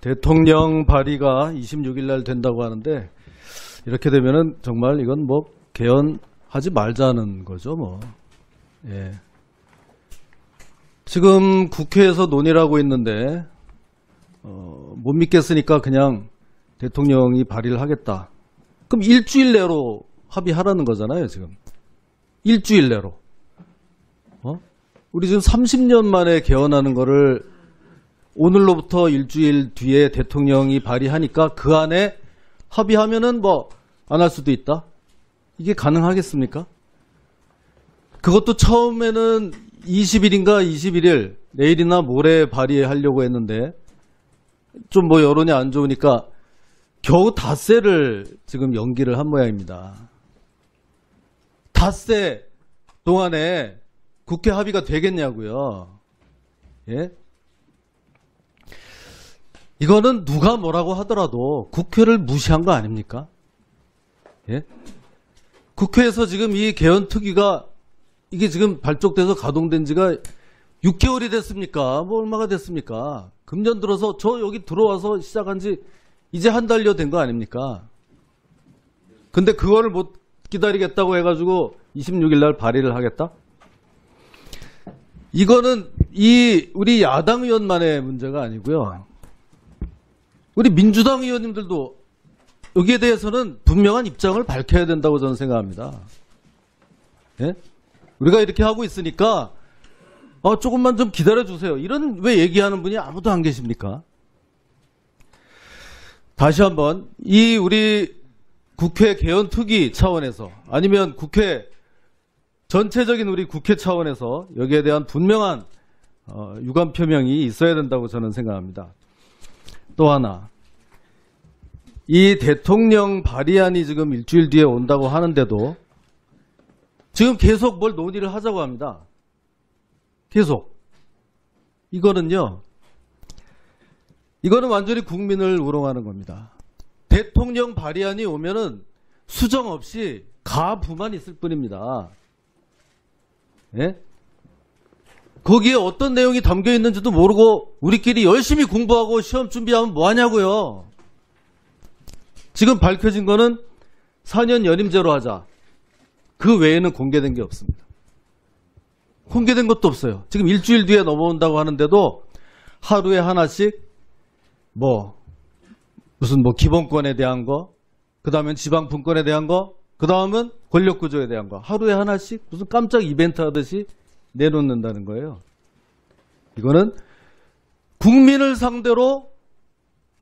대통령 발의가 26일 날 된다고 하는데 이렇게 되면은 정말 이건 뭐 개헌하지 말자는 거죠, 뭐. 예. 지금 국회에서 논의를 하고 있는데 못 믿겠으니까 그냥 대통령이 발의를 하겠다. 그럼 일주일 내로 합의하라는 거잖아요, 지금. 일주일 내로. 우리 지금 30년 만에 개헌하는 거를 오늘로부터 일주일 뒤에 대통령이 발의하니까 그 안에 합의하면은 뭐 안 할 수도 있다? 이게 가능하겠습니까? 그것도 처음에는 20일인가 21일, 내일이나 모레 발의하려고 했는데 좀 뭐 여론이 안 좋으니까 겨우 닷새를 지금 연기를 한 모양입니다. 닷새 동안에 국회 합의가 되겠냐고요. 예? 이거는 누가 뭐라고 하더라도 국회를 무시한 거 아닙니까? 예? 국회에서 지금 이 개헌특위가 이게 지금 발족돼서 가동된 지가 6개월이 됐습니까? 뭐 얼마가 됐습니까? 금년 들어서 저 여기 들어와서 시작한 지 이제 한 달여 된 거 아닙니까? 근데 그거를 못 기다리겠다고 해가지고 26일 날 발의를 하겠다? 이거는 우리 야당 의원만의 문제가 아니고요. 우리 민주당 의원님들도 여기에 대해서는 분명한 입장을 밝혀야 된다고 저는 생각합니다. 예? 우리가 이렇게 하고 있으니까 조금만 좀 기다려주세요. 이런 왜 얘기하는 분이 아무도 안 계십니까? 다시 한번 우리 국회 개헌특위 차원에서 아니면 국회 전체적인 우리 국회 차원에서 여기에 대한 분명한 유감 표명이 있어야 된다고 저는 생각합니다. 또 하나, 이 대통령 발의안이 지금 일주일 뒤에 온다고 하는데도 지금 계속 뭘 논의를 하자고 합니다. 계속. 이거는 완전히 국민을 우롱하는 겁니다. 대통령 발의안이 오면은 수정 없이 가부만 있을 뿐입니다. 예? 거기에 어떤 내용이 담겨 있는지도 모르고 우리끼리 열심히 공부하고 시험 준비하면 뭐 하냐고요. 지금 밝혀진 거는 4년 연임제로 하자. 그 외에는 공개된 게 없습니다. 공개된 것도 없어요. 지금 일주일 뒤에 넘어온다고 하는데도 하루에 하나씩 무슨 기본권에 대한 거, 그 다음엔 지방 분권에 대한 거, 그 다음은 권력구조에 대한 거 하루에 하나씩 무슨 깜짝 이벤트 하듯이 내놓는다는 거예요. 이거는 국민을 상대로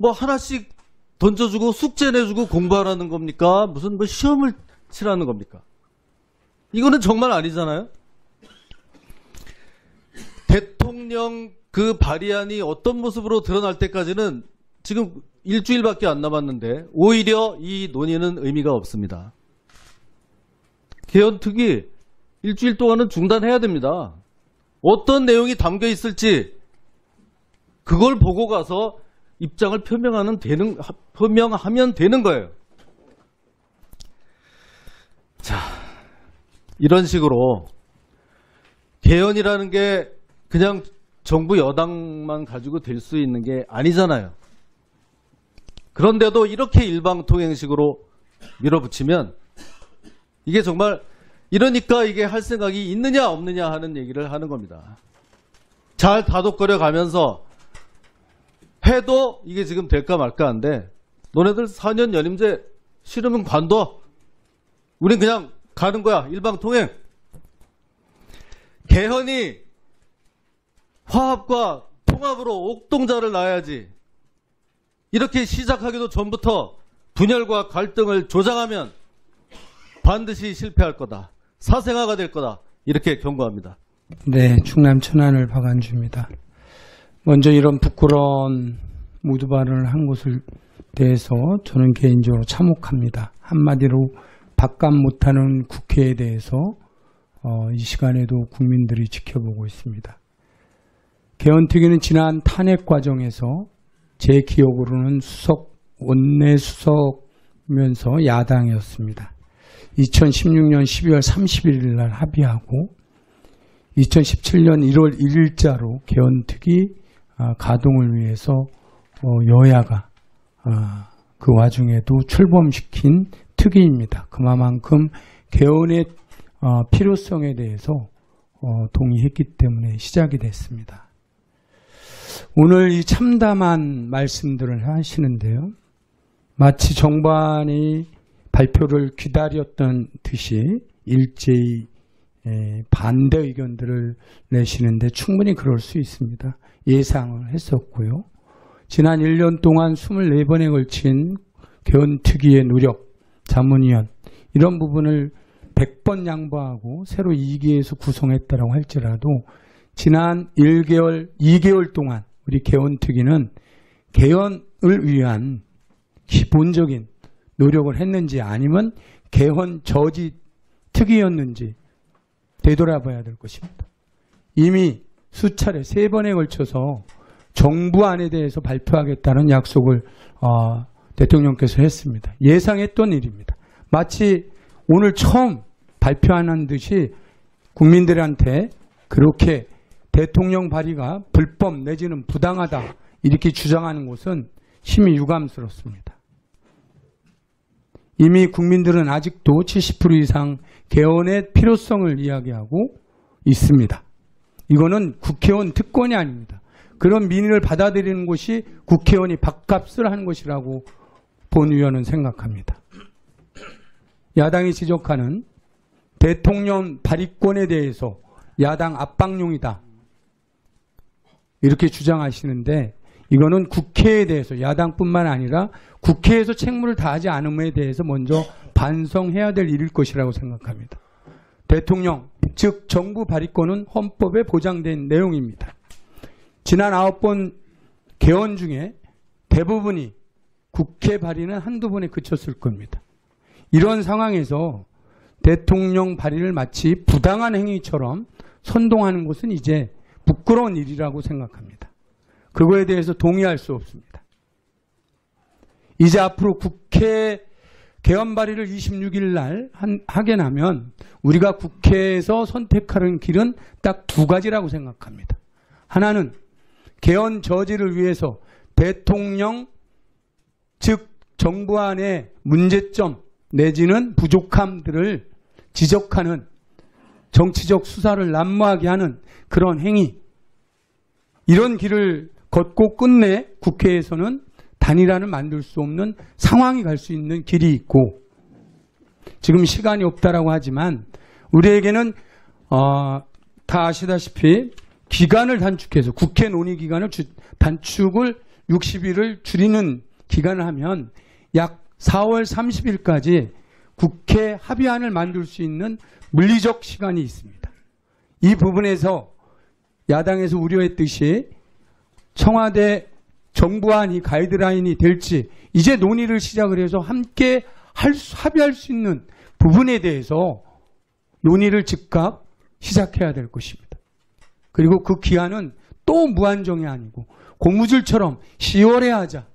하나씩 던져주고 숙제 내주고 공부하라는 겁니까? 무슨 시험을 치라는 겁니까? 이거는 정말 아니잖아요. 대통령 그 발의안이 어떤 모습으로 드러날 때까지는 지금 일주일밖에 안 남았는데 오히려 이 논의는 의미가 없습니다. 개헌특위 일주일 동안은 중단해야 됩니다. 어떤 내용이 담겨 있을지 그걸 보고 가서 입장을 표명하면 되는 거예요. 자, 이런 식으로 개헌이라는 게 그냥 정부 여당만 가지고 될 수 있는 게 아니잖아요. 그런데도 이렇게 일방통행식으로 밀어붙이면 이게 정말 이러니까 이게 할 생각이 있느냐 없느냐 하는 얘기를 하는 겁니다. 잘 다독거려 가면서 해도 이게 지금 될까 말까 한데 너네들 4년 연임제 싫으면 관둬. 우린 그냥 가는 거야. 일방통행. 개헌이 화합과 통합으로 옥동자를 낳아야지. 이렇게 시작하기도 전부터 분열과 갈등을 조장하면 반드시 실패할 거다. 사생아가 될 거다. 이렇게 경고합니다. 네, 충남 천안을 박안주입니다. 먼저 이런 부끄러운 모두 발언을 한 것에 대해서 저는 개인적으로 참혹합니다. 한마디로 바깥 못하는 국회에 대해서 이 시간에도 국민들이 지켜보고 있습니다. 개헌특위는 지난 탄핵 과정에서 제 기억으로는 원내수석면서 야당이었습니다. 2016년 12월 31일 날 합의하고 2017년 1월 1일자로 개헌특위 가동을 위해서 여야가 그 와중에도 출범시킨 특위입니다. 그만큼 개헌의 필요성에 대해서 동의했기 때문에 시작이 됐습니다. 오늘 이 참담한 말씀들을 하시는데요. 마치 정반이 발표를 기다렸던 듯이 일제히 반대 의견들을 내시는데 충분히 그럴 수 있습니다. 예상을 했었고요. 지난 1년 동안 24번에 걸친 개헌특위의 노력, 자문위원 이런 부분을 100번 양보하고 새로 2기에서 구성했다고 할지라도 지난 2개월 동안 우리 개헌특위는 개헌을 위한 기본적인 노력을 했는지 아니면 개헌 저지 특위였는지 되돌아봐야 될 것입니다. 이미 수차례 3번에 걸쳐서 정부안에 대해서 발표하겠다는 약속을 대통령께서 했습니다. 예상했던 일입니다. 마치 오늘 처음 발표하는 듯이 국민들한테 그렇게 대통령 발의가 불법 내지는 부당하다 이렇게 주장하는 것은 심히 유감스럽습니다. 이미 국민들은 아직도 70% 이상 개헌의 필요성을 이야기하고 있습니다. 이거는 국회의원 특권이 아닙니다. 그런 민의를 받아들이는 것이 국회의원이 밥값을 하는 것이라고 본 의원은 생각합니다. 야당이 지적하는 대통령 발의권에 대해서 야당 압박용이다. 이렇게 주장하시는데 이거는 국회에 대해서 야당뿐만 아니라 국회에서 책무를 다하지 않음에 대해서 먼저 반성해야 될 일일 것이라고 생각합니다. 대통령, 즉 정부 발의권은 헌법에 보장된 내용입니다. 지난 9번 개헌 중에 대부분이 국회 발의는 한두 번에 그쳤을 겁니다. 이런 상황에서 대통령 발의를 마치 부당한 행위처럼 선동하는 것은 이제 부끄러운 일이라고 생각합니다. 그거에 대해서 동의할 수 없습니다. 이제 앞으로 국회 개헌 발의를 26일 날 하게 나면 우리가 국회에서 선택하는 길은 딱 2가지라고 생각합니다. 하나는 개헌 저지를 위해서 대통령 즉 정부안의 문제점 내지는 부족함들을 지적하는 정치적 수사를 난무하게 하는 그런 행위 이런 길을 걷고 끝내 국회에서는 단일화를 만들 수 없는 상황이 갈 수 있는 길이 있고 지금 시간이 없다라고 하지만 우리에게는 다 아시다시피 기간을 단축해서 국회 논의 기간을 단축을 60일을 줄이는 기간을 하면 약 4월 30일까지 국회 합의안을 만들 수 있는 물리적 시간이 있습니다. 이 부분에서 야당에서 우려했듯이 청와대 정부안이 가이드라인이 될지 이제 논의를 시작을 해서 함께 합의할 수 있는 부분에 대해서 논의를 즉각 시작해야 될 것입니다. 그리고 그 기한은 또 무한정이 아니고 고무줄처럼 10월에 하자.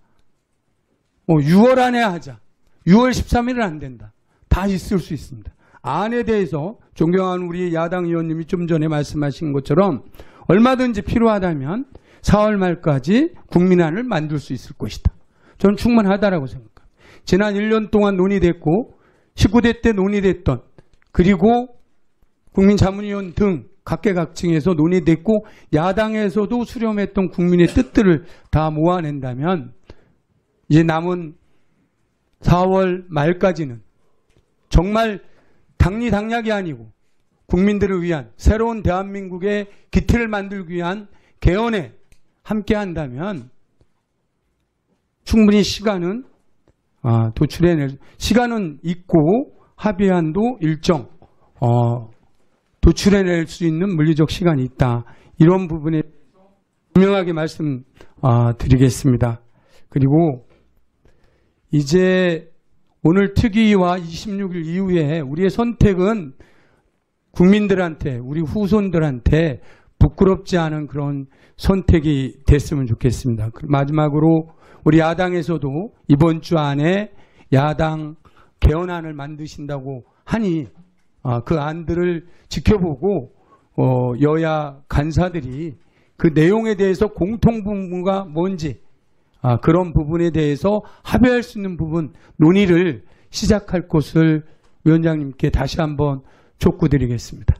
6월 안에 하자. 6월 13일은 안 된다. 다 있을 수 있습니다. 안에 대해서 존경하는 우리 야당 의원님이 좀 전에 말씀하신 것처럼 얼마든지 필요하다면 4월 말까지 국민안을 만들 수 있을 것이다. 저는 충분하다라고 생각합니다. 지난 1년 동안 논의됐고 19대 때 논의됐던 그리고 국민자문위원 등 각계각층에서 논의됐고 야당에서도 수렴했던 국민의 뜻들을 다 모아낸다면 이제 남은 4월 말까지는 정말 당리당략이 아니고 국민들을 위한 새로운 대한민국의 기틀을 만들기 위한 개헌에 함께 한다면 충분히 시간은 도출해낼 시간은 있고 합의안도 일정 도출해낼 수 있는 물리적 시간이 있다. 이런 부분에 분명하게 말씀드리겠습니다. 그리고 이제 오늘 특위와 26일 이후에 우리의 선택은 국민들한테 우리 후손들한테 부끄럽지 않은 그런 선택이 됐으면 좋겠습니다. 마지막으로 우리 야당에서도 이번 주 안에 야당 개헌안을 만드신다고 하니 그 안들을 지켜보고 여야 간사들이 그 내용에 대해서 공통분모가 뭔지 그런 부분에 대해서 합의할 수 있는 부분 논의를 시작할 것을 위원장님께 다시 한번 촉구드리겠습니다.